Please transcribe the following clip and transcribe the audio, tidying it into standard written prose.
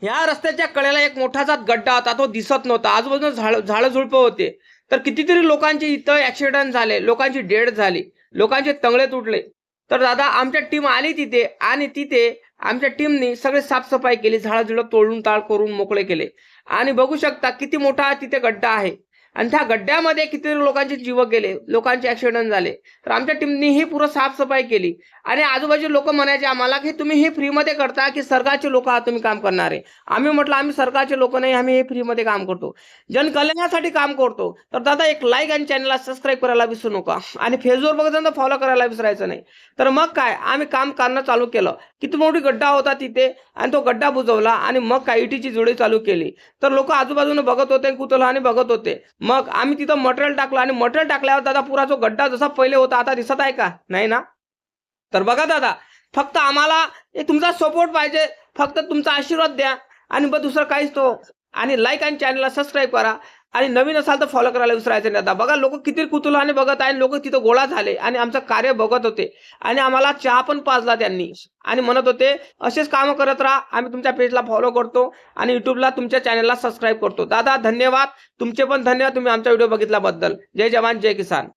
ह्या रस्त्याच्या कडेला एक मोठासा गड्डा होता, तो दिसत नव्हता. आजूबाजूला झाडं झुडपं होते. तर कितीतरी लोकांचे इथं ॲक्सिडेंट झाले, लोकांची डेथ झाली, लोकांचे तंगडे तुटले. तर दादा आमच्या टीम आली तिथे आणि तिथे आमच्या टीमनी सगळे साफसफाई केली, झाडं-झुडं तोडून ताळ करून मोकळे केले आणि बघू शकता किती मोठा तिथे गड्डा आहे आणि त्या गड्ड्यामध्ये किती लोकांचे जीव गेले, लोकांचे ॲक्सिडेंट झाले. तर आमच्या टीमनी ही पूर्ण साफसफाई केली आणि आजूबाजूचे लोक म्हणायचे आम्हाला, की तुम्ही हे फ्रीमध्ये करता की सरकारचे लोक आहात तुम्ही काम करणारे? आम्ही म्हटलं आम्ही सरकारचे लोक नाही, आम्ही हे फ्रीमध्ये काम करतो. जनकल्याणासाठी काम करतो. तर दादा एक लाईक आणि चॅनलला सबस्क्राईब करायला विसरू नका आणि फेसबुकवर बघत तर फॉलो करायला विसरायचं नाही. तर मग काय आम्ही काम करणं चालू केलं. किती मोठी गड्डा होता तिथे आणि तो गड्डा बुजवला आणि मग काय इटीची जोडी चालू केली. तर लोक आजूबाजूने बघत होते, कुतूहलाने बघत होते. मग आम्ही तिथं मटेरियल टाकलं आणि मटेरियल टाकल्यावर दादा पुरा जो गड्डा जसा पहिले होता आता दिसत आहे का? नाही ना? तर बघा दादा, फक्त आम्हाला तुमचा सपोर्ट पाहिजे. फक्त तुमचा आशीर्वाद द्या आणि मग दुसरं काहीच तो आणि लाईक आणि चॅनलला सबस्क्राईब करा आणि नवीन असाल तर फॉलो करायला विसरायचं नाही. दादा बघा लोक किती कुतूहलाने बघत आहे. लोक तिथं गोळा झाले आणि आमचं कार्य बघत होते आणि आम्हाला चहा पण पाजला त्यांनी आणि म्हणत होते असेच कामं करत राहा. आम्ही तुमच्या पेजला फॉलो करतो आणि युट्यूबला तुमच्या चॅनलला सबस्क्राईब करतो. दादा धन्यवाद. तुमचे पण धन्यवाद तुम्ही आमचा व्हिडिओ बघितल्याबद्दल. जय जवान जय किसान.